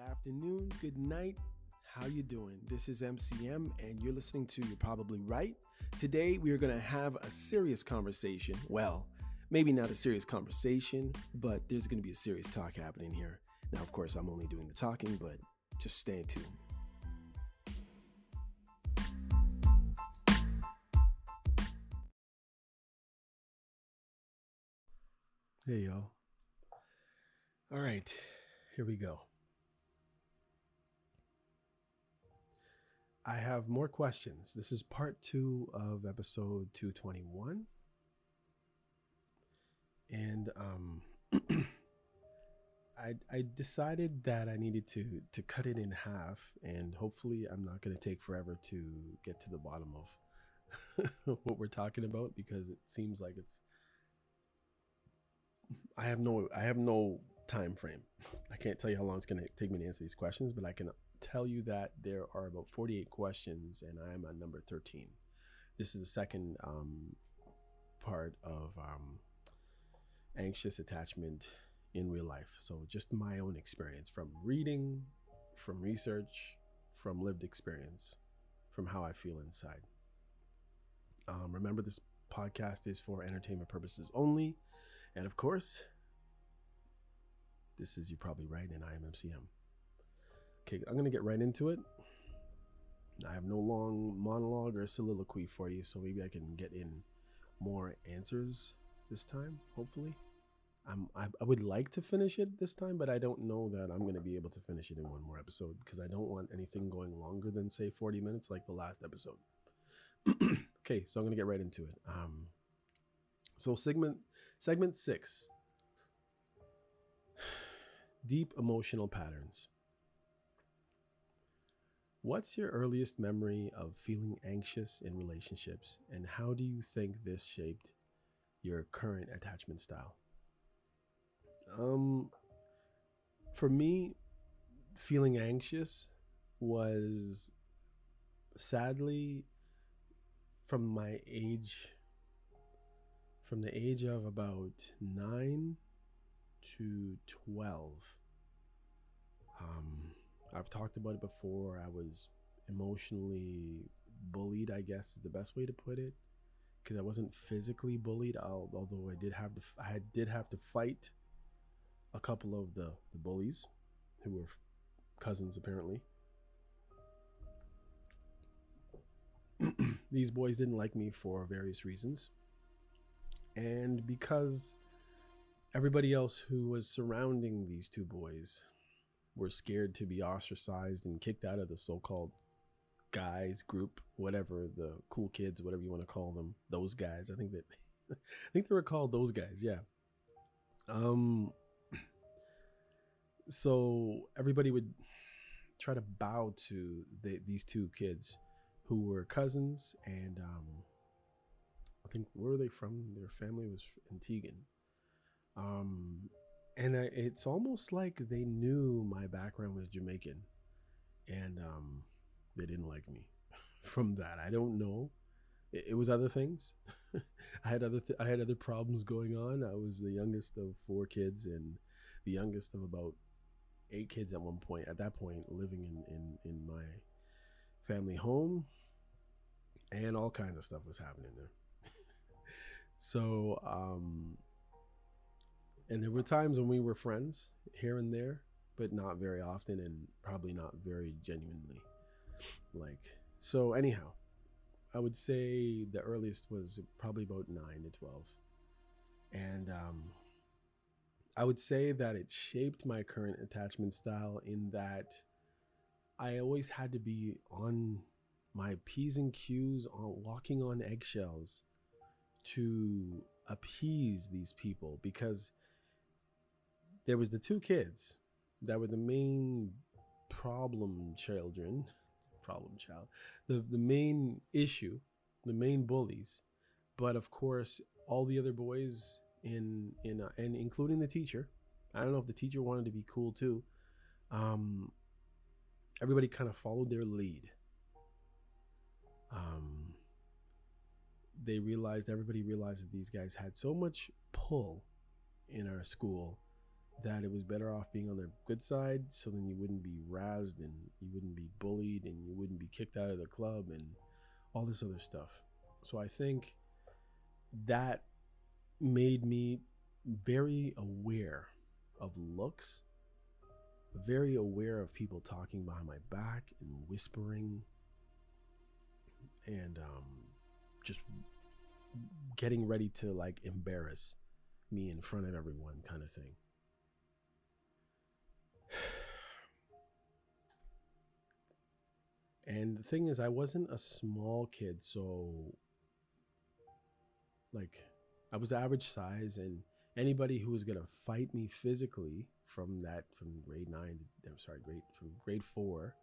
afternoon, good night. How you doing? This is MCM and you're listening to You're Probably Right. Today we are going to have a serious conversation. Well, maybe not a serious conversation, but there's going to be a serious talk happening here. Now, of course, I'm only doing the talking, but just stay tuned. Hey, y'all. All right, here we go. I have more questions. This is part 2 of episode 221. And I decided that I needed to cut it in half, and hopefully I'm not going to take forever to get to the bottom of what we're talking about, because it seems like I have no time frame. I can't tell you how long it's going to take me to answer these questions, but I can tell you that there are about 48 questions and I am on number 13. This is the second part of anxious attachment in real life. So just my own experience from reading, from research, from lived experience, from how I feel inside. Remember, this podcast is for entertainment purposes only. And of course, this is You're Probably Right, and I am MCM. Okay, I'm going to get right into it. I have no long monologue or soliloquy for you, so maybe I can get in more answers this time, hopefully. I would like to finish it this time, but I don't know that I'm going to be able to finish it in one more episode, because I don't want anything going longer than, say, 40 minutes like the last episode. Okay, so I'm going to get right into it. So segment 6, deep emotional patterns. What's your earliest memory of feeling anxious in relationships, and how do you think this shaped your current attachment style? For me, feeling anxious was sadly from the age of about 9 to 12. I've talked about it before. I was emotionally bullied, I guess is the best way to put it, because I wasn't physically bullied, although I did have to fight a couple of the bullies who were cousins, apparently. These boys didn't like me for various reasons, and because everybody else who was surrounding these two boys were scared to be ostracized and kicked out of the so-called guys group, whatever, the cool kids, whatever you want to call them, those guys. I think they were called those guys. Yeah. So everybody would try to bow to these two kids who were cousins, and I think, where are they from? Their family was Antiguan. And it's almost like they knew my background was Jamaican, and they didn't like me from that. I don't know. It was other things. I had other problems going on. I was the youngest of 4 kids and the youngest of about 8 kids at one point. At that point, living in my family home, and all kinds of stuff was happening there. So, and there were times when we were friends here and there, but not very often, and probably not very genuinely. So anyhow, I would say the earliest was probably about 9 to 12. And I would say that it shaped my current attachment style in that I always had to be on my P's and Q's, walking on eggshells to appease these people, because there was the 2 kids that were the main problem child, the main issue, the main bullies. But of course, all the other boys and including the teacher, I don't know if the teacher wanted to be cool too. Everybody kind of followed their lead. Everybody realized that these guys had so much pull in our school that it was better off being on the good side, so then you wouldn't be razzed and you wouldn't be bullied and you wouldn't be kicked out of the club and all this other stuff. So I think that made me very aware of looks, very aware of people talking behind my back and whispering, and just getting ready to like embarrass me in front of everyone, kind of thing. And the thing is, I wasn't a small kid, so like I was average size, and anybody who was gonna fight me physically from grade 4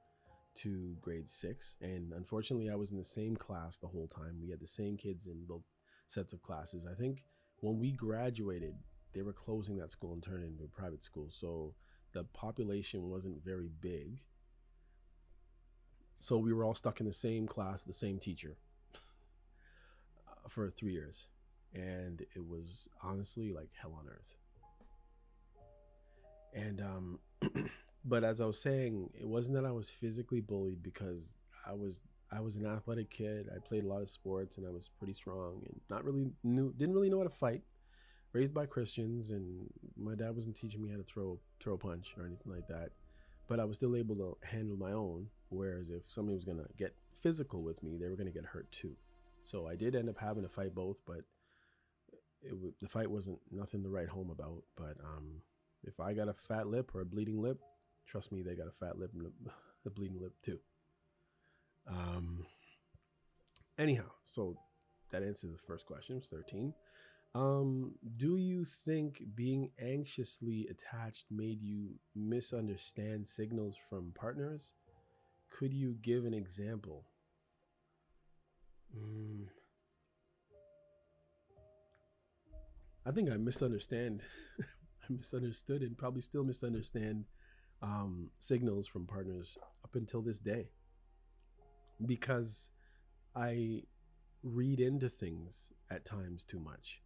to grade 6, and unfortunately I was in the same class the whole time. We had the same kids in both sets of classes. I think when we graduated, they were closing that school and turning it into a private school, so the population wasn't very big. So we were all stuck in the same class, the same teacher, for 3 years. And it was honestly like hell on earth. And but as I was saying, it wasn't that I was physically bullied, because I was an athletic kid. I played a lot of sports and I was pretty strong and didn't really know how to fight. Raised by Christians, and my dad wasn't teaching me how to throw a punch or anything like that. But I was still able to handle my own. Whereas if somebody was gonna get physical with me, they were gonna get hurt too. So I did end up having to fight both, but the fight wasn't nothing to write home about. But if I got a fat lip or a bleeding lip, trust me, they got a fat lip and a bleeding lip too. Anyhow, so that answers the first question. It's 13. Do you think being anxiously attached made you misunderstand signals from partners? Could you give an example? I think I misunderstand. I misunderstood and probably still misunderstand signals from partners up until this day, because I read into things at times too much.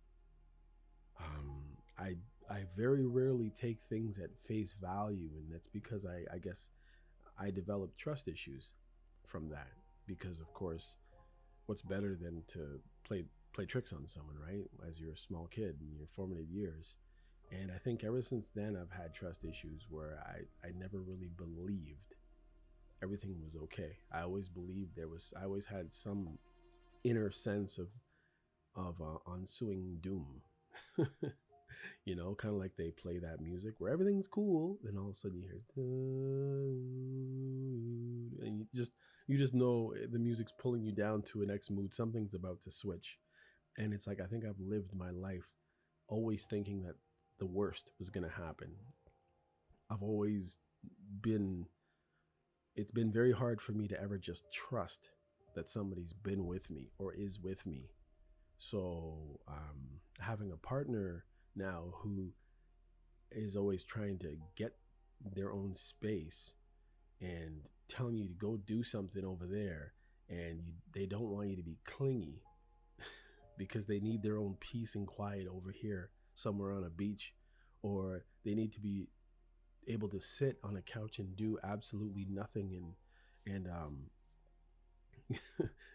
I very rarely take things at face value, and that's because I guess I developed trust issues from that. Because of course, what's better than to play tricks on someone, right? As you're a small kid in your formative years. And I think ever since then, I've had trust issues where I never really believed everything was okay. I always believed I always had some inner sense of ensuing doom. You know, kind of like they play that music where everything's cool, then all of a sudden you hear, and you just know the music's pulling you down to a next mood. Something's about to switch. And it's like, I think I've lived my life always thinking that the worst was going to happen. It's been very hard for me to ever just trust that somebody's been with me or is with me. So having a partner now who is always trying to get their own space and telling you to go do something over there, and they don't want you to be clingy because they need their own peace and quiet over here somewhere on a beach, or they need to be able to sit on a couch and do absolutely nothing and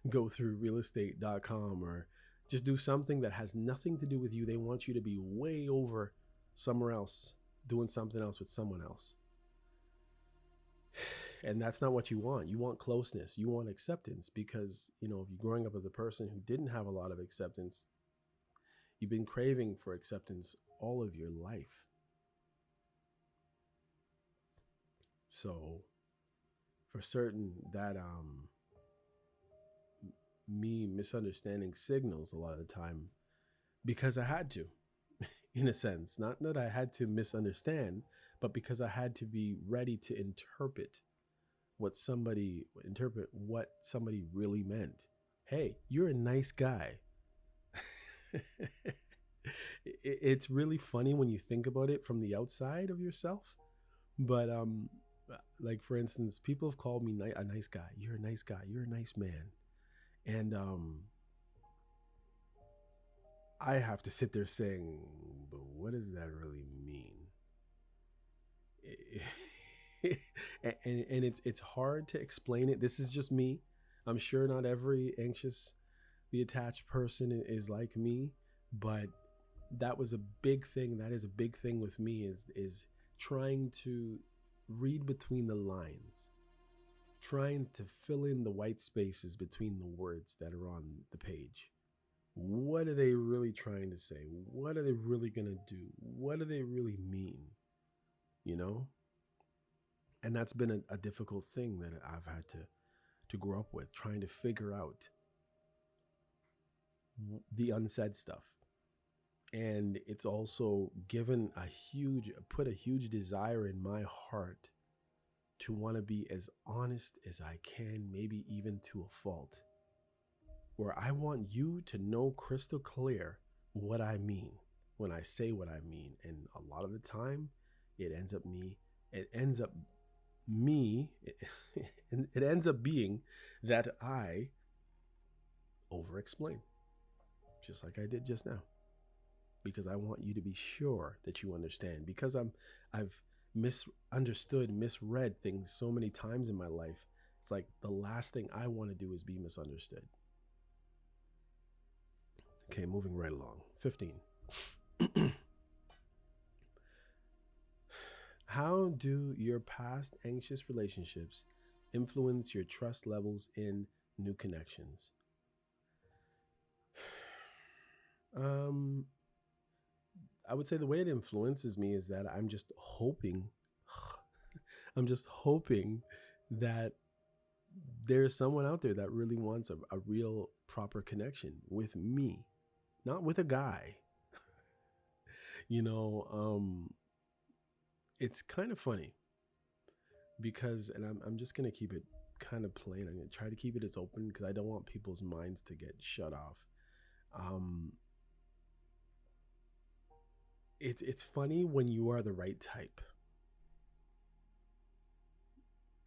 go through realestate.com or just do something that has nothing to do with you. They want you to be way over somewhere else, doing something else with someone else. And that's not what you want. You want closeness. You want acceptance, because, you know, if you're growing up as a person who didn't have a lot of acceptance, you've been craving for acceptance all of your life. So for certain, that me misunderstanding signals a lot of the time, because I had to, in a sense, not that I had to misunderstand, but because I had to be ready to interpret what somebody really meant. Hey, you're a nice guy. It's really funny when you think about it from the outside of yourself. But like, for instance, people have called me a nice guy. You're a nice guy. You're a nice man. And I have to sit there saying, but what does that really mean? and it's hard to explain it. This is just me. I'm sure not every anxious, the attached person is like me, but that was a big thing. That is a big thing with me is trying to read between the lines, trying to fill in the white spaces between the words that are on the page. What are they really trying to say? What are they really going to do? What do they really mean? You know? And that's been a difficult thing that I've had to grow up with, trying to figure out the unsaid stuff. And it's also put a huge desire in my heart to want to be as honest as I can, maybe even to a fault, where I want you to know crystal clear what I mean when I say what I mean. And a lot of the time it ends up it ends up being that I over explain, just like I did just now, because I want you to be sure that you understand, because I've misunderstood, misread things so many times in my life. It's like the last thing I want to do is be misunderstood. Okay, moving right along. 15. How do your past anxious relationships influence your trust levels in new connections? I would say the way it influences me is that I'm just hoping that there's someone out there that really wants a real proper connection with me, not with a guy. You know, it's kind of funny because, and I'm just going to keep it kind of plain. I'm going to try to keep it as open because I don't want people's minds to get shut off. It's funny when you are the right type.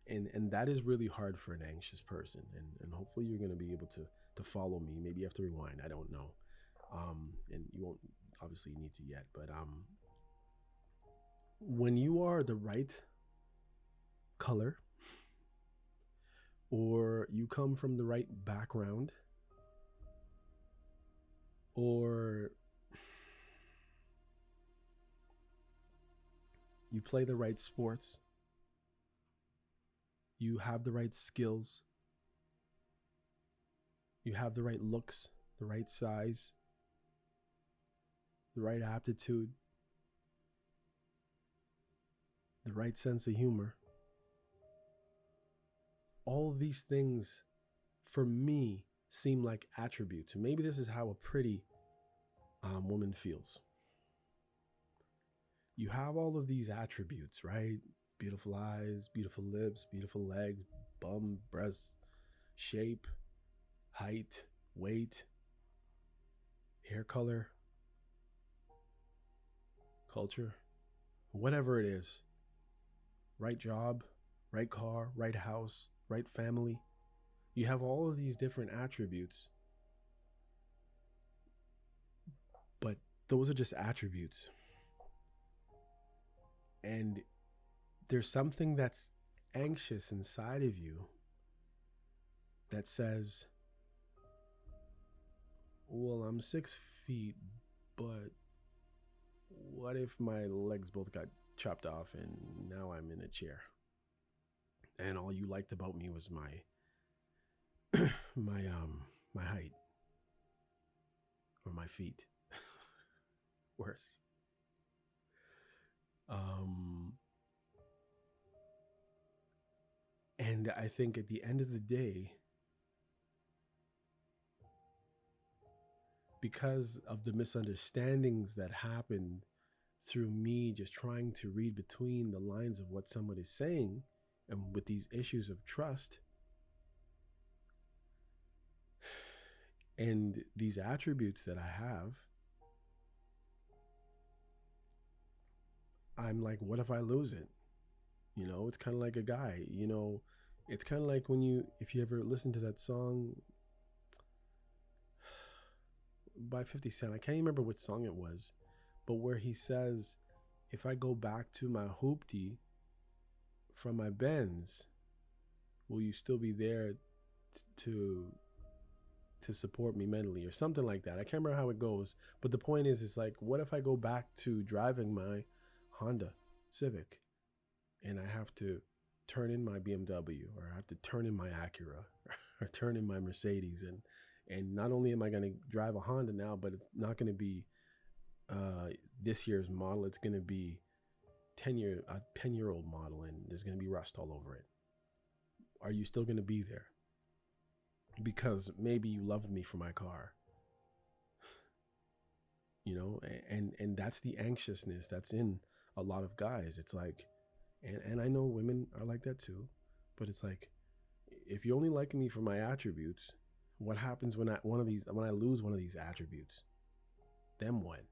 And that is really hard for an anxious person. And hopefully you're going to be able to follow me. Maybe you have to rewind. I don't know. And you won't obviously need to yet, but when you are the right color, or you come from the right background, or you play the right sports, you have the right skills, you have the right looks, the right size, the right aptitude, the right sense of humor. All of these things, for me, seem like attributes. And maybe this is how a pretty woman feels. You have all of these attributes, right? Beautiful eyes, beautiful lips, beautiful legs, bum, breasts, shape, height, weight, hair color, culture, whatever it is. Right job, right car, right house, right family. You have all of these different attributes, but those are just attributes. And there's something that's anxious inside of you that says, well, I'm 6 feet, but what if my legs both got chopped off and now I'm in a chair? And all you liked about me was my my height, or my feet. Worse. And I think at the end of the day, because of the misunderstandings that happened through me just trying to read between the lines of what someone is saying, and with these issues of trust and these attributes that I have, I'm like, what if I lose it? You know, it's kind of like a guy, you know, it's kind of like if you ever listen to that song by 50 Cent, I can't remember which song it was, but where he says, if I go back to my hoopty, from my Benz, will you still be there to support me mentally or something like that? I can't remember how it goes, but the point is, it's like, what if I go back to driving my Honda Civic and I have to turn in my BMW, or I have to turn in my Acura or turn in my Mercedes, and not only am I going to drive a Honda now, but it's not going to be this year's model. It's going to be a 10-year-old model, and there's going to be rust all over it. Are you still going to be there? Because maybe you loved me for my car, you know, and that's the anxiousness that's in a lot of guys. It's like, and I know women are like that too, but it's like, if you only like me for my attributes, what happens when I lose one of these attributes? Then what?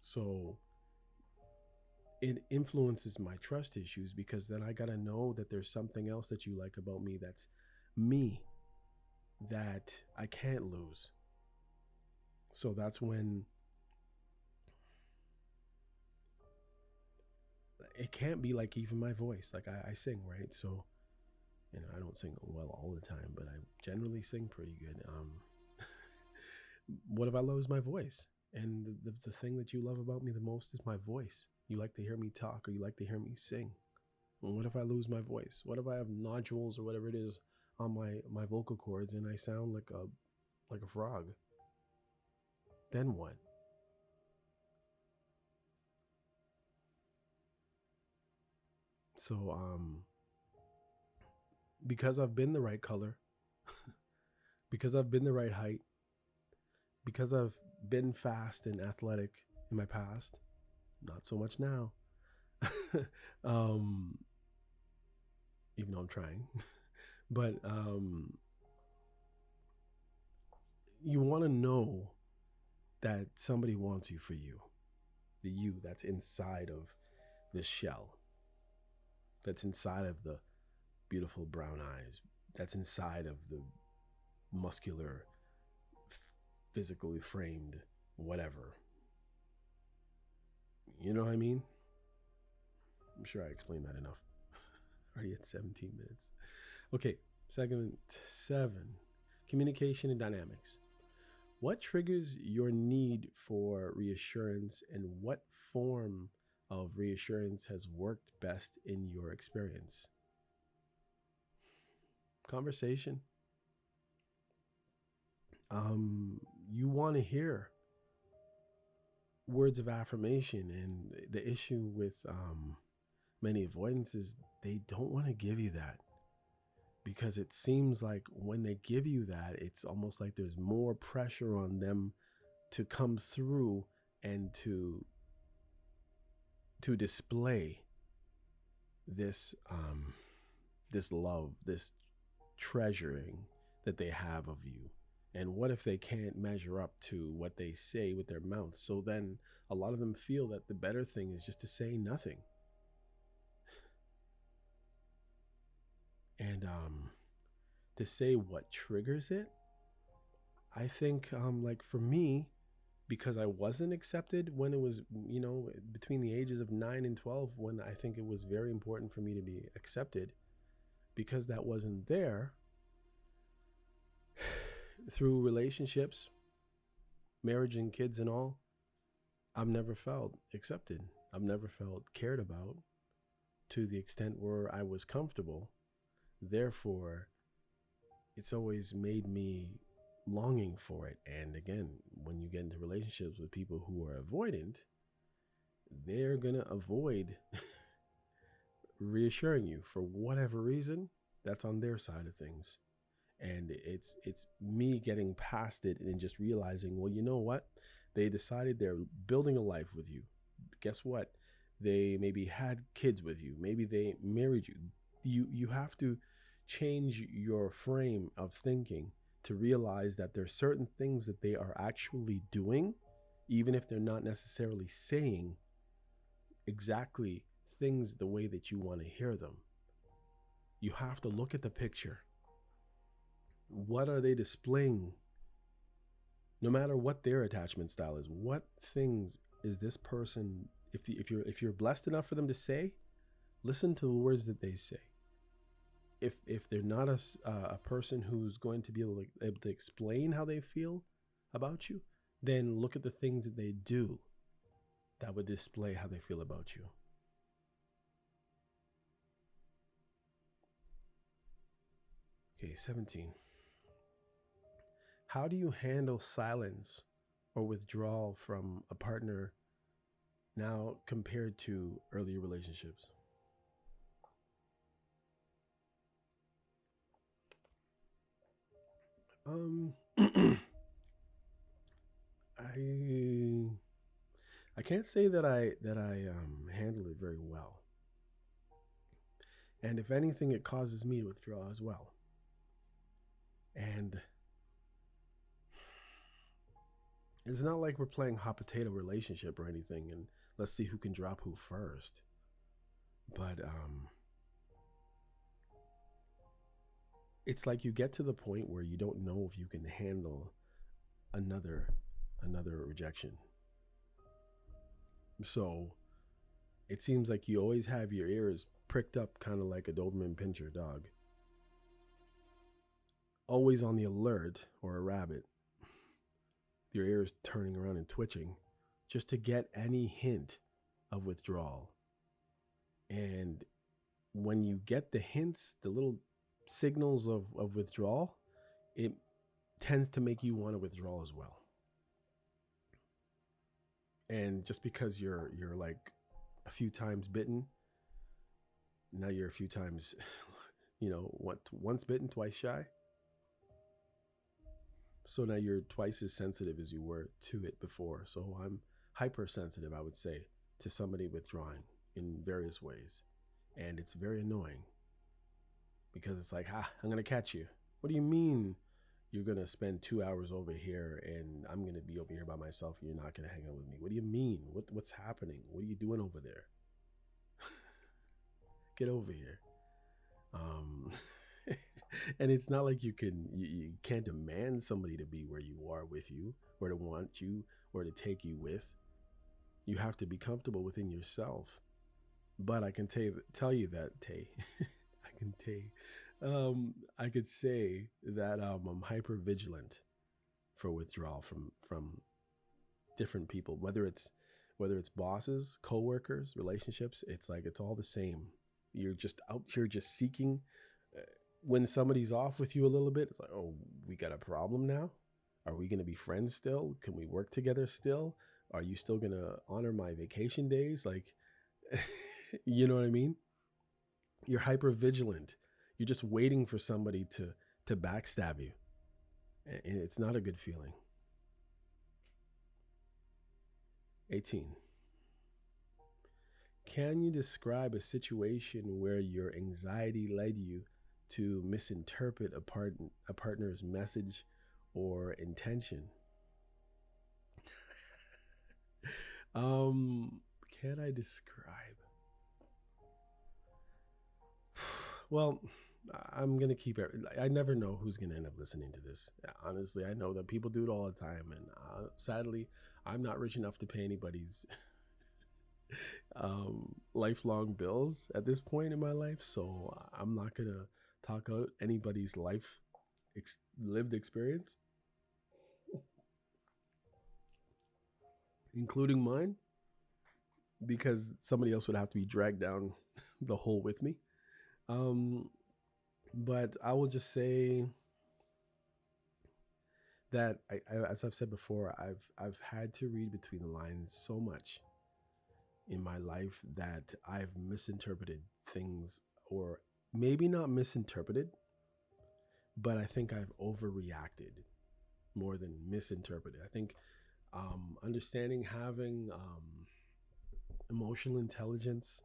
So it influences my trust issues, because then I got to know that there's something else that you like about me that's me, that I can't lose. So that's when it can't be like even my voice. Like I sing, right? So, and I don't sing well all the time, but I generally sing pretty good. What if I lose my voice? And the thing that you love about me the most is my voice. You like to hear me talk, or you like to hear me sing. And what if I lose my voice? What if I have nodules or whatever it is on my vocal cords and I sound like a frog? Then what? So because I've been the right color, because I've been the right height, because I've been fast and athletic in my past, not so much now. Even though I'm trying, but you want to know that somebody wants you for you, the you that's inside of this shell, that's inside of the beautiful brown eyes, that's inside of the muscular, physically framed whatever. You know what I mean? I'm sure I explained that enough. Already at 17 minutes. Okay, segment 7, communication and dynamics. What triggers your need for reassurance, and what form of reassurance has worked best in your experience? Conversation. You want to hear words of affirmation, and the issue with many avoidants is they don't want to give you that, because it seems like when they give you that, it's almost like there's more pressure on them to come through and to display this this love, this treasuring that they have of you. And what if they can't measure up to what they say with their mouth? So then a lot of them feel that the better thing is just to say nothing. And to say what triggers it, I think like for me, because I wasn't accepted when it was, you know, between the ages of 9 and 12, when I think it was very important for me to be accepted, because that wasn't there. Through relationships, marriage and kids and all, I've never felt accepted. I've never felt cared about to the extent where I was comfortable. Therefore, it's always made me longing for it. And again, when you get into relationships with people who are avoidant, they're going to avoid reassuring you for whatever reason. That's on their side of things. And it's me getting past it and just realizing, well, you know what? They decided they're building a life with you. Guess what? They maybe had kids with you. Maybe they married you. You have to change your frame of thinking to realize that there's certain things that they are actually doing, even if they're not necessarily saying exactly things the way that you want to hear them. You have to look at the picture. What are they displaying? No matter what their attachment style is, what things is this person, if you're blessed enough for them to say, listen to the words that they say. If they're not a person who's going to be able to explain how they feel about you, then look at the things that they do that would display how they feel about you. Okay, 17. How do you handle silence or withdrawal from a partner now compared to earlier relationships? I can't say that I handle it very well, and if anything, it causes me to withdraw as well. And it's not like we're playing hot potato relationship or anything, and let's see who can drop who first. But it's like you get to the point where you don't know if you can handle another rejection. So it seems like you always have your ears pricked up, kind of like a Doberman Pinscher dog, always on the alert, or a rabbit, your ears turning around and twitching just to get any hint of withdrawal. And when you get the hints, the little signals of withdrawal, it tends to make you want to withdraw as well. And just because you're like a few times bitten, now you're a few times, once bitten, twice shy. So now you're twice as sensitive as you were to it before. So I'm hypersensitive, I would say, to somebody withdrawing in various ways. And it's very annoying because it's like, I'm going to catch you. What do you mean you're going to spend 2 hours over here and I'm going to be over here by myself and you're not going to hang out with me? What do you mean? What's happening? What are you doing over there? Get over here. And it's not like you can't demand somebody to be where you are with you, or to want you, or to take you with. You have to be comfortable within yourself. But I can tell you that, I could say that I'm hyper vigilant for withdrawal from different people, whether it's bosses, coworkers, relationships. It's like it's all the same. You're just out here just seeking. When somebody's off with you a little bit, it's like, oh, we got a problem now. Are we going to be friends still? Can we work together still? Are you still going to honor my vacation days? Like, you know what I mean? You're hyper vigilant. You're just waiting for somebody to backstab you. And it's not a good feeling. 18. Can you describe a situation where your anxiety led you to misinterpret a partner's message or intention? Can I describe? Well, I'm going to keep it. I never know who's going to end up listening to this. Honestly, I know that people do it all the time. And sadly, I'm not rich enough to pay anybody's lifelong bills at this point in my life. So I'm not going to talk out anybody's lived experience, including mine, because somebody else would have to be dragged down the hole with me. But I will just say that as I've said before, I've had to read between the lines so much in my life that I've misinterpreted things, or maybe not misinterpreted, but I think I've overreacted more than misinterpreted. I think understanding, having emotional intelligence,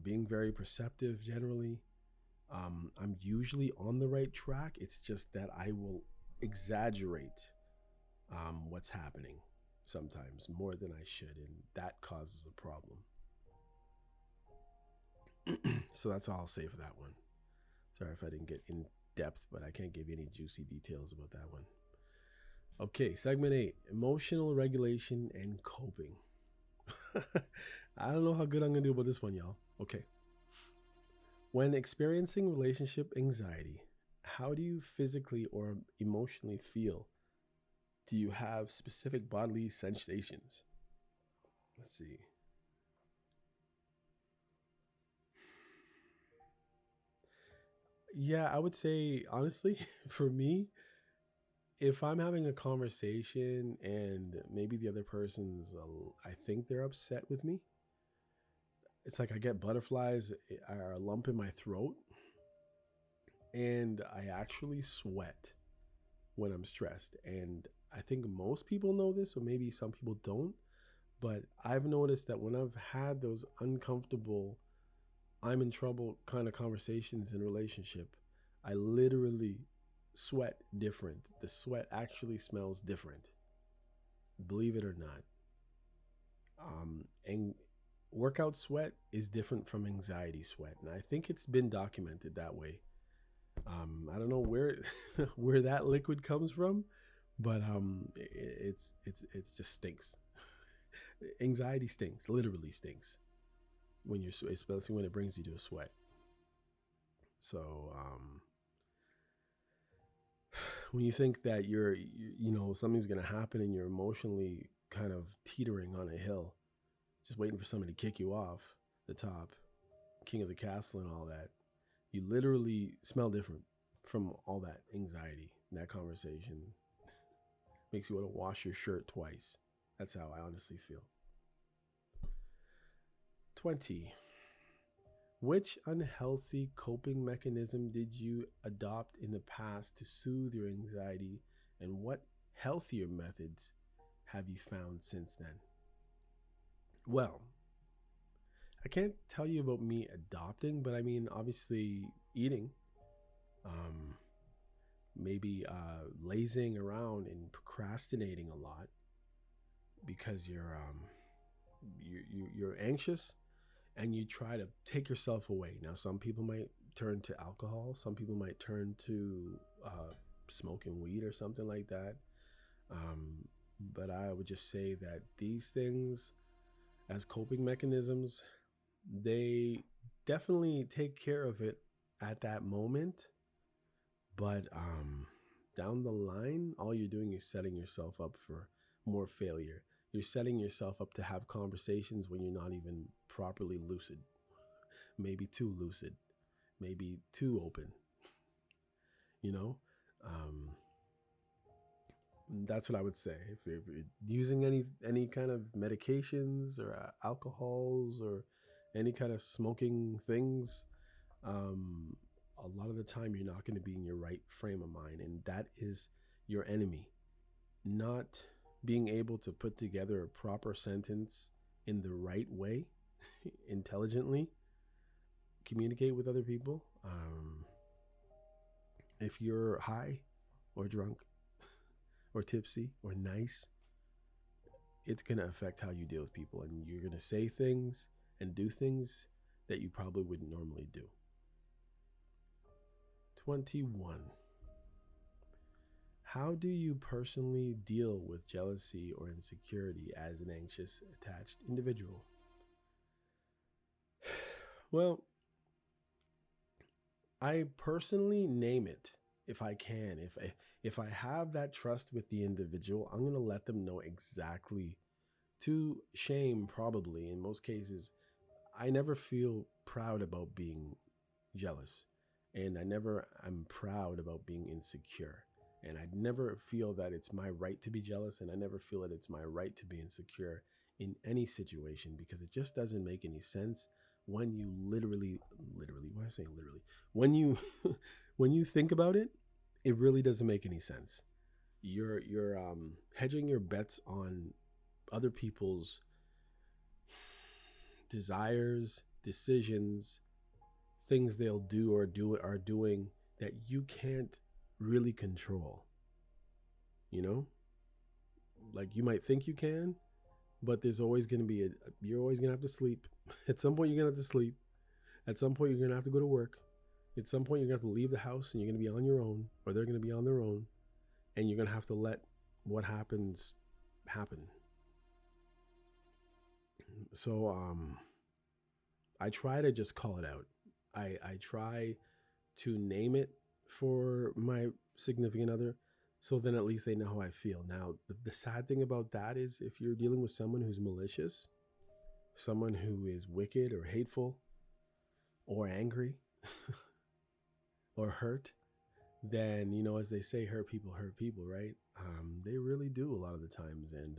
being very perceptive generally, I'm usually on the right track. It's just that I will exaggerate what's happening sometimes more than I should, and that causes a problem. So that's all I'll say for that one. Sorry if I didn't get in depth, but I can't give you any juicy details about that one. Okay, segment 8, emotional regulation and coping. I don't know how good I'm going to do about this one, y'all. Okay. When experiencing relationship anxiety, how do you physically or emotionally feel? Do you have specific bodily sensations? Let's see. Yeah, I would say, honestly, for me, if I'm having a conversation and maybe the other person's, I think they're upset with me, it's like I get butterflies or a lump in my throat, and I actually sweat when I'm stressed. And I think most people know this, or maybe some people don't. But I've noticed that when I've had those uncomfortable, I'm in trouble kind of conversations in a relationship, I literally sweat different. The sweat actually smells different, believe it or not. And workout sweat is different from anxiety sweat, and I think it's been documented that way. I don't know where where that liquid comes from, but it's just stinks. Anxiety stinks, literally stinks when you're, especially when it brings you to a sweat. So when you think that something's gonna happen and you're emotionally kind of teetering on a hill, just waiting for somebody to kick you off the top, king of the castle and all that, you literally smell different from all that anxiety. That conversation makes you want to wash your shirt twice. That's how I honestly feel. 20. Which unhealthy coping mechanism did you adopt in the past to soothe your anxiety, and what healthier methods have you found since then? Well, I can't tell you about me adopting, but I mean, obviously, eating, um, maybe lazing around and procrastinating a lot because you're anxious and you try to take yourself away. Now, some people might turn to alcohol, some people might turn to smoking weed or something like that. Um, but I would just say that these things, as coping mechanisms, they definitely take care of it at that moment. But down the line, all you're doing is setting yourself up for more failure. You're setting yourself up to have conversations when you're not even properly lucid, maybe too lucid, maybe too open, you know? Um, that's what I would say. If you're using any kind of medications or alcohols or any kind of smoking things, um, a lot of the time you're not going to be in your right frame of mind, and that is your enemy. Not being able to put together a proper sentence in the right way, intelligently communicate with other people. If you're high or drunk or tipsy or nice, it's going to affect how you deal with people, and you're going to say things and do things that you probably wouldn't normally do. 21. How do you personally deal with jealousy or insecurity as an anxious attached individual? Well, I personally name it if I can. If I have that trust with the individual, I'm going to let them know exactly, to shame probably in most cases. I never feel proud about being jealous, and I'm proud about being insecure. And I never feel that it's my right to be jealous, and I never feel that it's my right to be insecure in any situation, because it just doesn't make any sense when you literally, when I say literally, when you when you think about it, it really doesn't make any sense. You're hedging your bets on other people's desires, decisions, things they'll do or are doing that you can't really control. You know, like you might think you can, but there's always going to be you're always going to have to sleep. At some point, you're going to have to sleep. At some point, you're going to have to go to work. At some point, you're going to have to leave the house and you're going to be on your own, or they're going to be on their own, and you're going to have to let what happens happen. So I try to just call it out. I try to name it for my significant other, so then at least they know how I feel. Now, the sad thing about that is if you're dealing with someone who's malicious, someone who is wicked or hateful or angry or hurt, then, as they say, hurt people, right? They really do a lot of the times. And,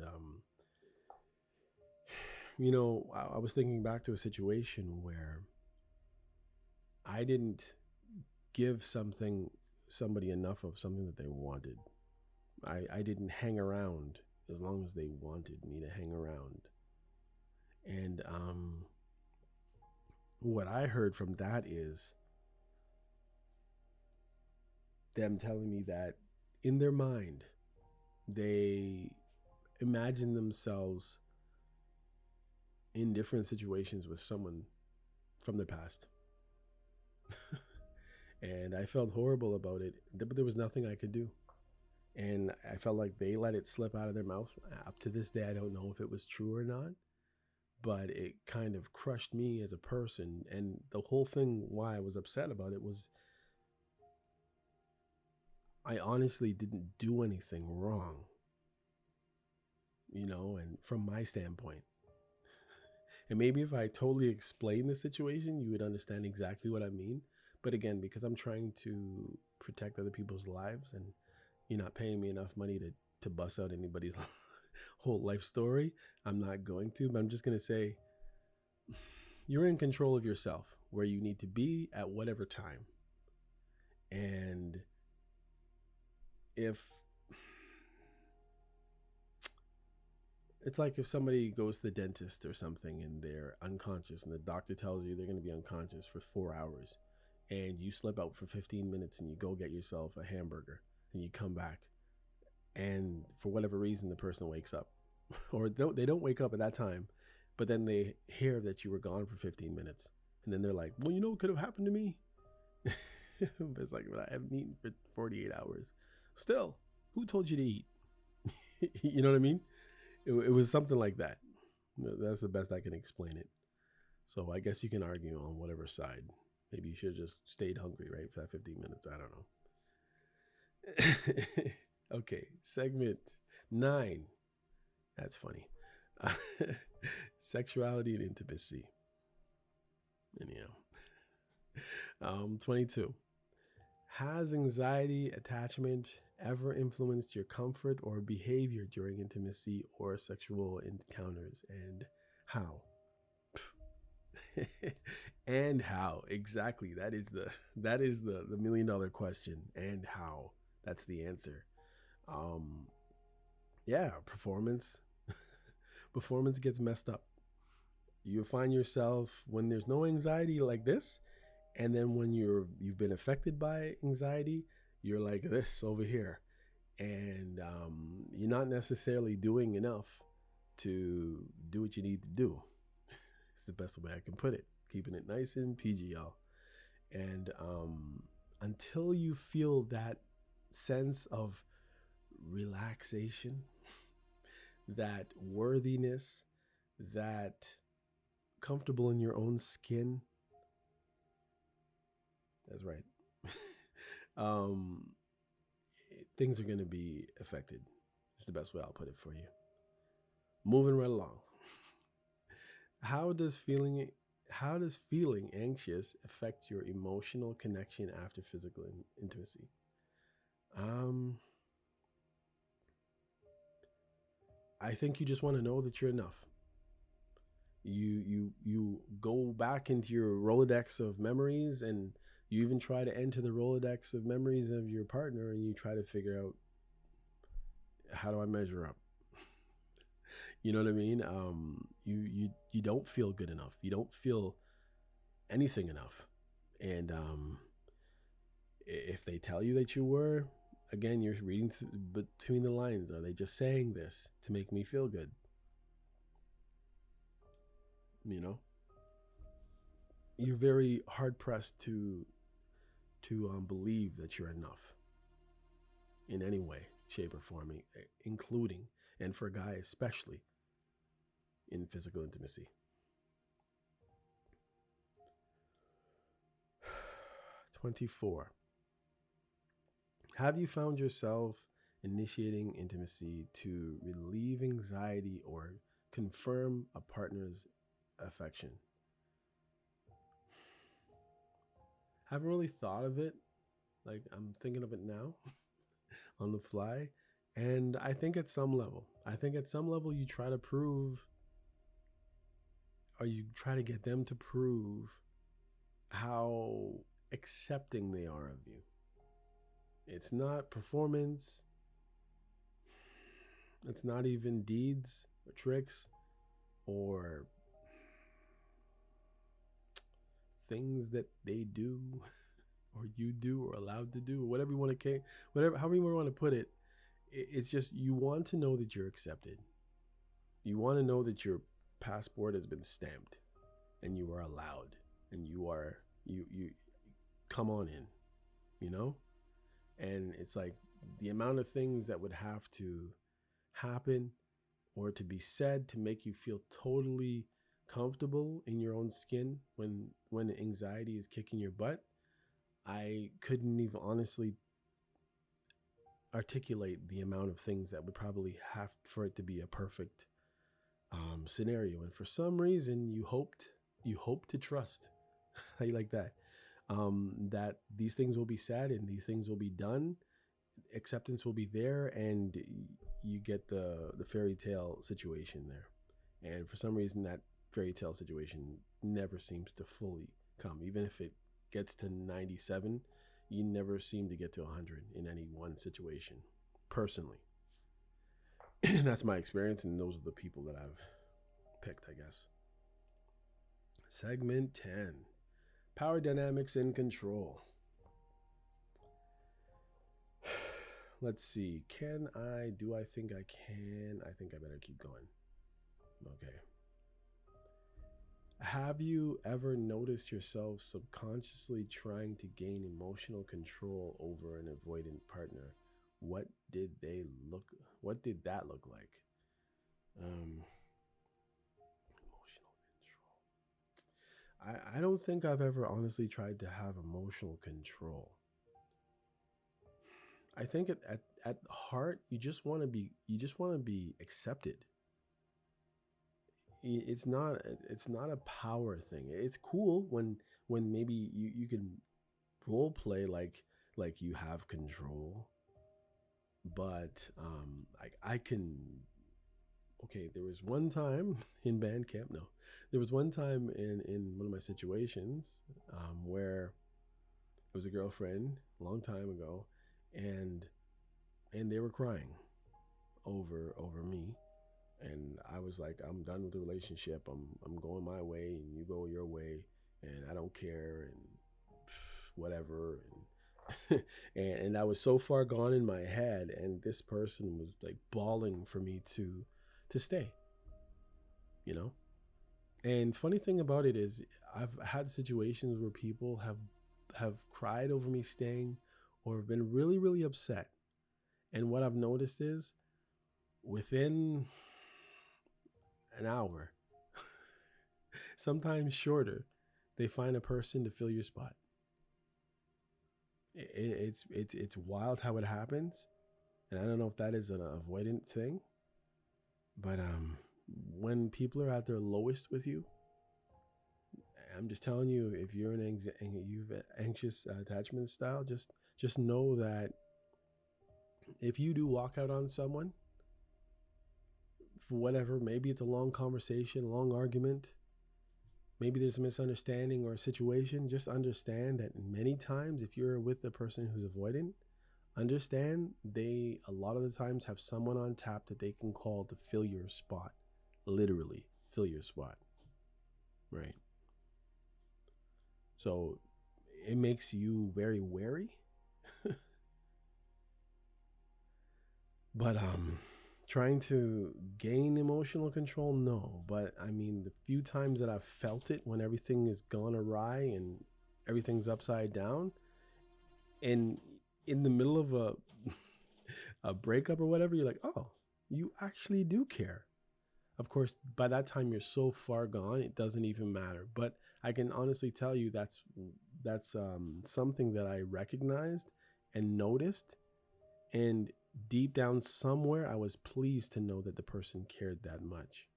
I was thinking back to a situation where I didn't give somebody enough of something that they wanted. I didn't hang around as long as they wanted me to hang around. And what I heard from that is them telling me that in their mind, they imagine themselves in different situations with someone from their past. And I felt horrible about it, but there was nothing I could do. And I felt like they let it slip out of their mouth. Up to this day, I don't know if it was true or not, but it kind of crushed me as a person. And the whole thing, why I was upset about it, was I honestly didn't do anything wrong, and from my standpoint. And maybe if I totally explain the situation, you would understand exactly what I mean. But again, because I'm trying to protect other people's lives, and you're not paying me enough money to bust out anybody's whole life story, I'm not going to. But I'm just going to say, you're in control of yourself, where you need to be at whatever time. And if it's like if somebody goes to the dentist or something and they're unconscious, and the doctor tells you they're going to be unconscious for 4 hours, and you slip out for 15 minutes and you go get yourself a hamburger and you come back, and for whatever reason the person wakes up or they don't wake up at that time, but then they hear that you were gone for 15 minutes, and then they're like, well, what could have happened to me? But it's like, but I haven't eaten for 48 hours. Still, who told you to eat? You know what I mean? It was something like that. That's the best I can explain it. So I guess you can argue on whatever side. Maybe you should have just stayed hungry, right, for that 15 minutes. I don't know. Okay, segment 9. That's funny. Sexuality and intimacy. Anyhow. 22. Has anxiety attachment ever influenced your comfort or behavior during intimacy or sexual encounters, and how? And how? Exactly. That is the $1 million question. And how? That's the answer. Yeah, performance gets messed up. You find yourself when there's no anxiety like this, and then when you've been affected by anxiety, you're like this over here, and you're not necessarily doing enough to do what you need to do. It's the best way I can put it, keeping it nice and PG, y'all. And until you feel that sense of relaxation, that worthiness, that comfortable in your own skin, that's right. Things are going to be affected. It's the best way I'll put it for you. Moving right along. How does feeling anxious affect your emotional connection after physical intimacy? I think you just want to know that you're enough. You go back into your Rolodex of memories, and you even try to enter the Rolodex of memories of your partner, and you try to figure out, how do I measure up? You know what I mean? You don't feel good enough. You don't feel anything enough. And if they tell you that you were, again, you're reading between the lines. Are they just saying this to make me feel good? You're very hard pressed to believe that you're enough in any way. shape, or form, including, and for a guy especially, in physical intimacy. 24. Have you found yourself initiating intimacy to relieve anxiety or confirm a partner's affection? Haven't really thought of it. Like, I'm thinking of it now on the fly. And I think at some level, you try to prove, or you try to get them to prove how accepting they are of you. It's not performance. It's not even deeds or tricks or things that they do or you do or allowed to do, or whatever you want to, however you want to put it. It's just, you want to know that you're accepted. You want to know that your passport has been stamped and you are allowed, and you come on in, you know? And it's like the amount of things that would have to happen or to be said to make you feel totally comfortable in your own skin when anxiety is kicking your butt. I couldn't even honestly articulate the amount of things that would probably have for it to be a perfect scenario. And for some reason, you hope to trust. How you like that? That these things will be said and these things will be done. Acceptance will be there, and you get the fairy tale situation there. And for some reason, that fairy tale situation never seems to fully come. Even if it gets to 97, you never seem to get to 100 in any one situation, personally. That's my experience, and those are the people that I've picked, I guess. Segment 10. Power dynamics and control. Let's see. Do I think I can? I think I better keep going. Okay. Have you ever noticed yourself subconsciously trying to gain emotional control over an avoidant partner? What did that look like? Emotional control. I don't think I've ever honestly tried to have emotional control. I think at heart, you just want to be accepted. It's not a power thing. It's cool when maybe you can role play like you have control, but I can. Okay, there was one time in band camp. No, there was one time in one of my situations where it was a girlfriend a long time ago, and they were crying over me. And I was like, I'm done with the relationship. I'm going my way and you go your way, and I don't care, and whatever. And and I was so far gone in my head, and this person was like bawling for me to stay, you know? And funny thing about it is, I've had situations where people have cried over me staying, or have been really, really upset. And what I've noticed is, within an hour, sometimes shorter, they find a person to fill your spot. It's wild how it happens, and I don't know if that is an avoidant thing, but when people are at their lowest with you, I'm just telling you, if you're you've anxious attachment style, just know that if you do walk out on someone, for whatever, maybe it's a long conversation, long argument, maybe there's a misunderstanding or a situation, just understand that many times, if you're with a person who's avoidant, understand they a lot of the times have someone on tap that they can call to fill your spot. Literally fill your spot, right? So it makes you very wary. But trying to gain emotional control, no. But I mean, the few times that I've felt it, when everything has gone awry and everything's upside down, and in the middle of a breakup or whatever, you're like, oh, you actually do care. Of course, by that time you're so far gone, it doesn't even matter. But I can honestly tell you that's something that I recognized and noticed, and deep down somewhere, I was pleased to know that the person cared that much.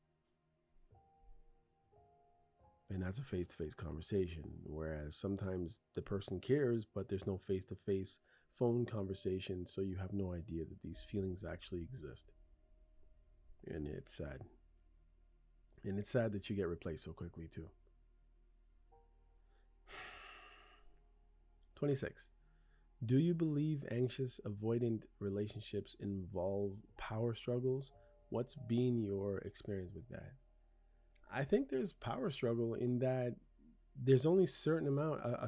And that's a face-to-face conversation. Whereas sometimes the person cares, but there's no face-to-face phone conversation, so you have no idea that these feelings actually exist. And it's sad. And it's sad that you get replaced so quickly too. 26. Do you believe anxious-avoidant relationships involve power struggles? What's been your experience with that? I think there's power struggle in that there's only a certain amount of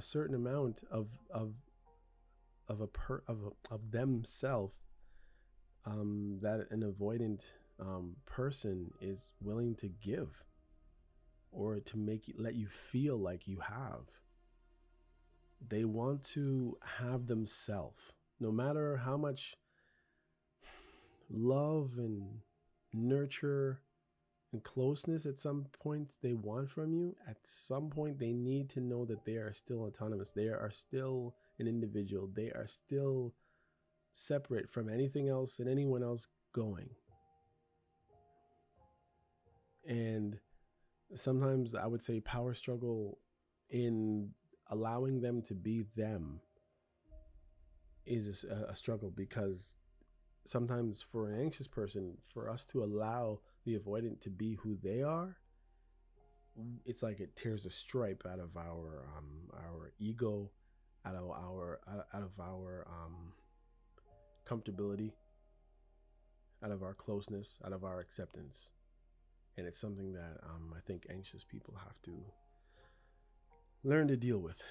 themselves that an avoidant person is willing to give, or to let you feel like you have. They want to have themselves, no matter how much love and nurture and closeness at some points they want from you. At some point, they need to know that they are still autonomous. They are still an individual. They are still separate from anything else and anyone else going. And sometimes I would say power struggle in allowing them to be them is a struggle, because sometimes for an anxious person, for us to allow the avoidant to be who they are, it's like it tears a stripe out of our ego, out of our comfortability, out of our closeness, out of our acceptance. And it's something that I think anxious people have to learn to deal with,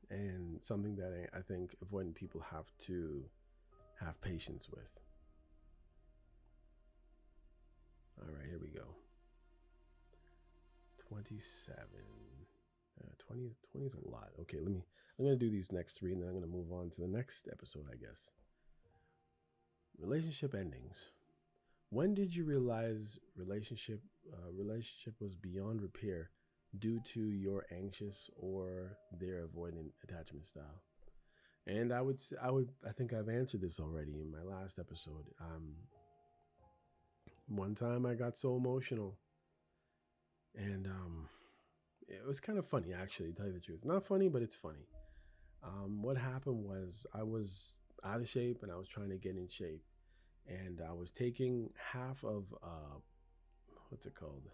and something that I think avoidant people have to have patience with. All right, here we go. 27. 20 is a lot. Okay, I'm going to do these next three, and then I'm going to move on to the next episode, I guess. Relationship endings. When did you realize relationship was beyond repair due to your anxious or their avoidant attachment style? And I think I've answered this already in my last episode. One time I got so emotional, and it was kind of funny, actually, to tell you the truth. Not funny, but it's funny. What happened was I was out of shape and I was trying to get in shape, and I was taking half of what's it called?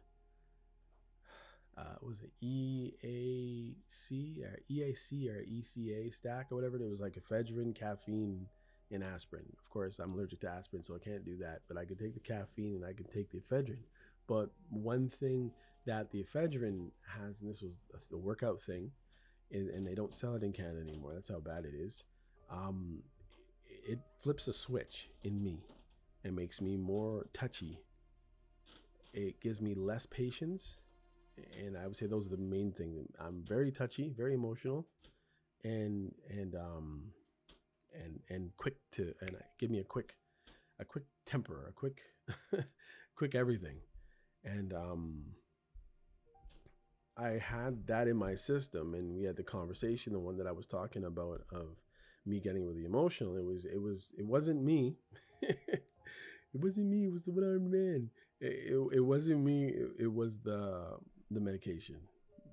Was it EAC or ECA stack or whatever? It was like ephedrine, caffeine, and aspirin. Of course, I'm allergic to aspirin, so I can't do that. But I could take the caffeine and I could take the ephedrine. But one thing that the ephedrine has, and this was the workout thing, and they don't sell it in Canada anymore. That's how bad it is. It flips a switch in me and makes me more touchy. It gives me less patience. And I would say those are the main things. I'm very touchy, very emotional, and quick to, and give me a quick temper, a quick quick everything. And I had that in my system, and we had the conversation, the one that I was talking about, of me getting really emotional. It wasn't me. It wasn't me. It was the one-armed man. It wasn't me. It was the medication.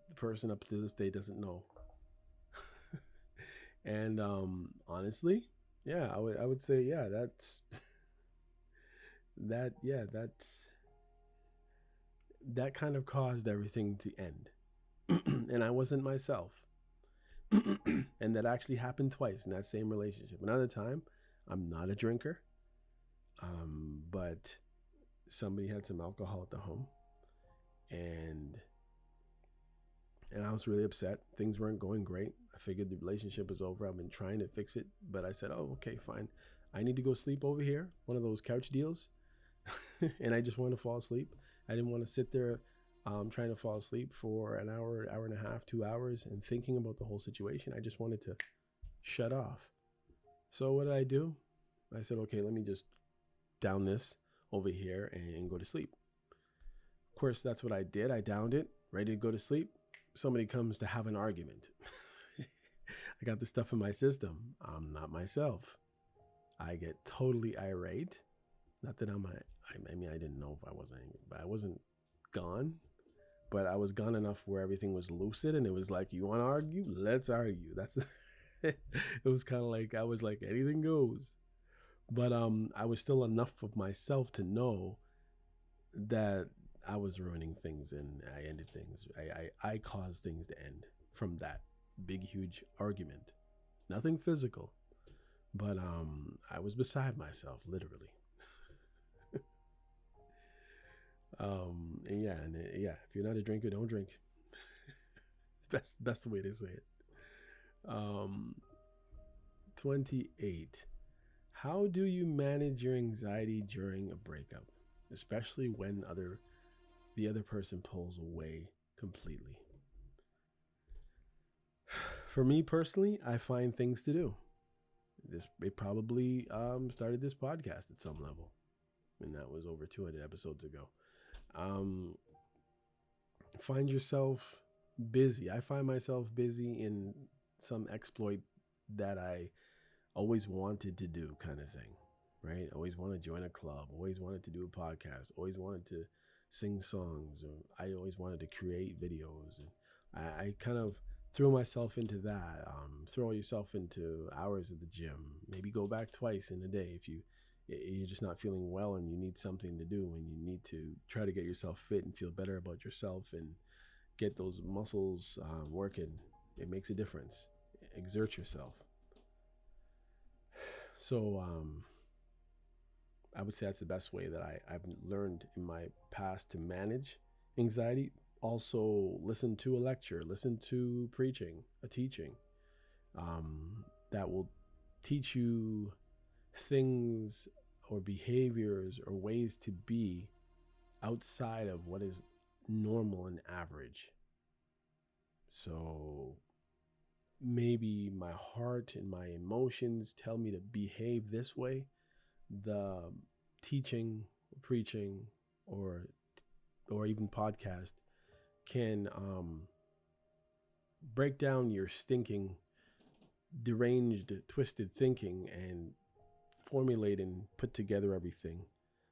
The person up to this day doesn't know. And honestly, yeah, I would say, yeah, that kind of caused everything to end. And I wasn't myself. And that actually happened twice in that same relationship. Another time, I'm not a drinker, but somebody had some alcohol at the home, and I was really upset. Things weren't going great. I figured the relationship was over. I've been trying to fix it, but I said, oh, okay, fine. I need to go sleep over here, one of those couch deals. And I just wanted to fall asleep. I didn't want to sit there trying to fall asleep for an hour and a half, 2 hours, and thinking about the whole situation. I just wanted to shut off. So what did I do? I said, okay, let me just down this over here and go to sleep. Of course, that's what I did. I downed it, ready to go to sleep. Somebody comes to have an argument. I got this stuff in my system. I'm not myself. I get totally irate. Not that I mean, I didn't know if I was angry, but I wasn't gone. But I was gone enough where everything was lucid and it was like, you want to argue? Let's argue. That's it was kind of like, I was like, anything goes. But I was still enough of myself to know that I was ruining things and I ended things. I caused things to end from that big, huge argument. Nothing physical, but I was beside myself, literally. And yeah, yeah. If you're not a drinker, don't drink. That's the way to say it. Um, 28. How do you manage your anxiety during a breakup, especially when the other person pulls away completely? For me personally, I find things to do. It probably started this podcast at some level, and that was over 200 episodes ago. Um, find yourself busy. I find myself busy in some exploit that I always wanted to do, kind of thing, right? Always want to join a club, always wanted to do a podcast, always wanted to sing songs, or I always wanted to create videos. And I kind of threw myself into that. Throw yourself into hours at the gym. Maybe go back twice in a day if you're just not feeling well and you need something to do and you need to try to get yourself fit and feel better about yourself and get those muscles working. It makes a difference. Exert yourself. So I would say that's the best way that I've learned in my past to manage anxiety. Also, listen to a lecture, listen to preaching, a teaching that will teach you things or behaviors or ways to be outside of what is normal and average. So maybe my heart and my emotions tell me to behave this way. The teaching, preaching, or even podcast can break down your stinking, deranged, twisted thinking and formulate and put together everything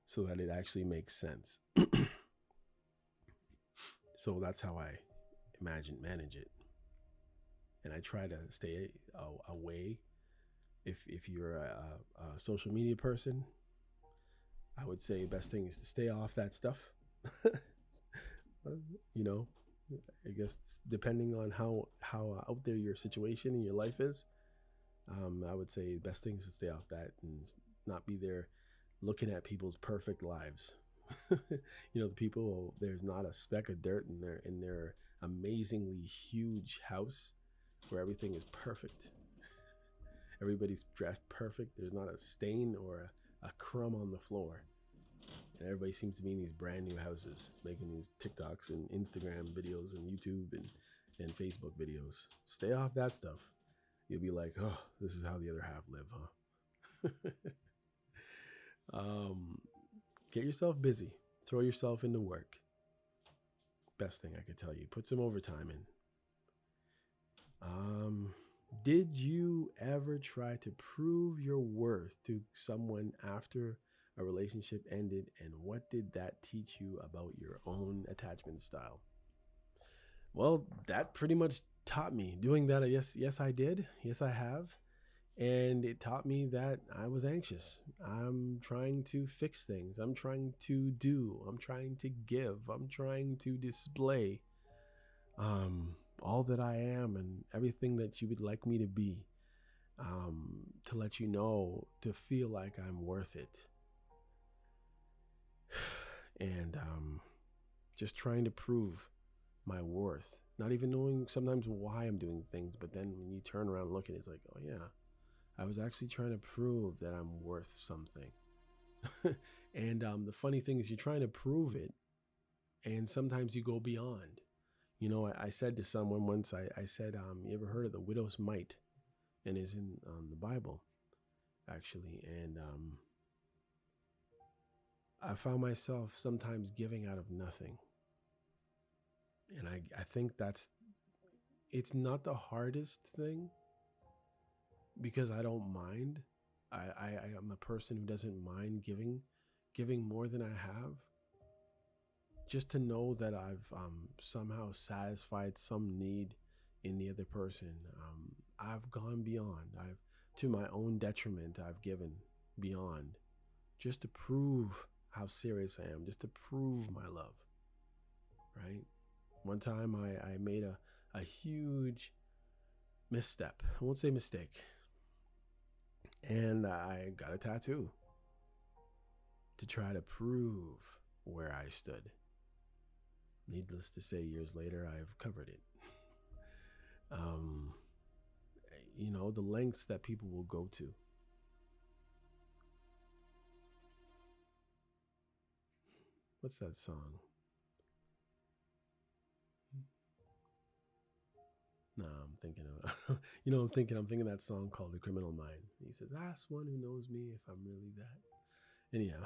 so that it actually makes sense. So that's how I manage it. And I try to stay away. If you're a social media person, I would say the best thing is to stay off that stuff. You know, I guess depending on how out there your situation in your life is, I would say the best thing is to stay off that and not be there looking at people's perfect lives. You know, the people, there's not a speck of dirt in their amazingly huge house where everything is perfect. Everybody's dressed perfect. There's not a stain or a crumb on the floor. And everybody seems to be in these brand new houses, making these TikToks and Instagram videos and YouTube and Facebook videos. Stay off that stuff. You'll be like, oh, this is how the other half live, huh? Get yourself busy. Throw yourself into work. Best thing I could tell you. Put some overtime in. Did you ever try to prove your worth to someone after a relationship ended, and what did that teach you about your own attachment style? Well, that pretty much taught me doing that. Yes, I did. Yes, I have. And it taught me that I was anxious. I'm trying to fix things. I'm trying to do. I'm trying to give. I'm trying to display all that I am and everything that you would like me to be, to let you know, to feel like I'm worth it. And just trying to prove my worth, not even knowing sometimes why I'm doing things. But then when you turn around and look at it, it's like, oh yeah, I was actually trying to prove that I'm worth something. And the funny thing is you're trying to prove it, and sometimes you go beyond. You know, I said to someone once, I said, you ever heard of the widow's mite? And it's in the Bible. actually. And I found myself sometimes giving out of nothing. And I think it's not the hardest thing because I don't mind. I am a person who doesn't mind giving more than I have, just to know that I've somehow satisfied some need in the other person. I've gone beyond. To my own detriment, I've given beyond, just to prove how serious I am, just to prove my love. Right? One time I made a huge misstep. I won't say mistake. And I got a tattoo to try to prove where I stood. Needless to say, years later, I've covered it. The lengths that people will go to. What's that song? No, I'm thinking of, I'm thinking that song called The Criminal Mind. He says, ask one who knows me if I'm really that. Anyhow,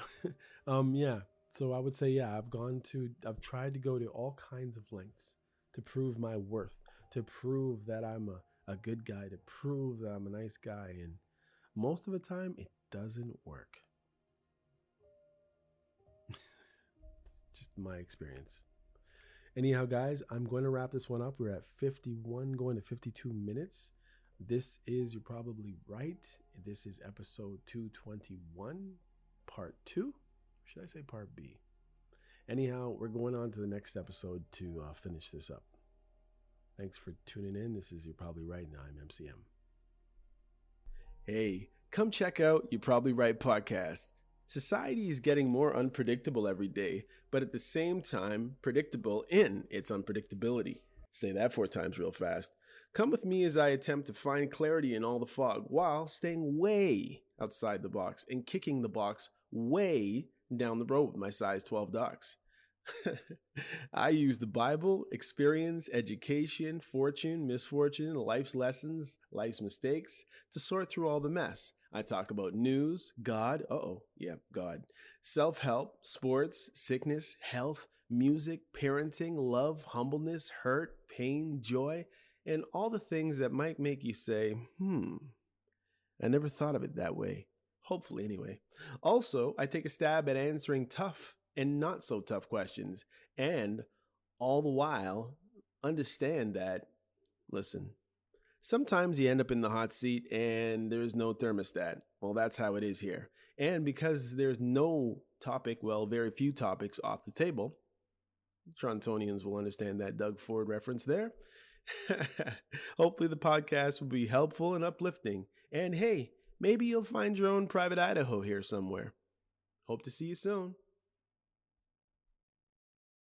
yeah. So I would say, yeah, I've tried to go to all kinds of lengths to prove my worth, to prove that I'm a good guy, to prove that I'm a nice guy. And most of the time, it doesn't work. Just my experience. Anyhow, guys, I'm going to wrap this one up. We're at 51, going to 52 minutes. This is, you're probably right, this is episode 221, part 2. Should I say part B? Anyhow, we're going on to the next episode to finish this up. Thanks for tuning in. This is You're Probably Right, and I'm MCM. Hey, come check out You're Probably Right podcast. Society is getting more unpredictable every day, but at the same time, predictable in its unpredictability. Say that 4 times real fast. Come with me as I attempt to find clarity in all the fog while staying way outside the box and kicking the box way down the road with my size 12 dogs. I use the Bible, experience, education, fortune, misfortune, life's lessons, life's mistakes to sort through all the mess. I talk about news, God, God, self-help, sports, sickness, health, music, parenting, love, humbleness, hurt, pain, joy, and all the things that might make you say, I never thought of it that way. Hopefully, anyway. Also, I take a stab at answering tough and not so tough questions, and all the while understand that, listen, sometimes you end up in the hot seat and there's no thermostat. Well, that's how it is here. And because there's no topic, very few topics off the table, Torontonians will understand that Doug Ford reference there. Hopefully the podcast will be helpful and uplifting. And hey, maybe you'll find your own private Idaho here somewhere. Hope to see you soon.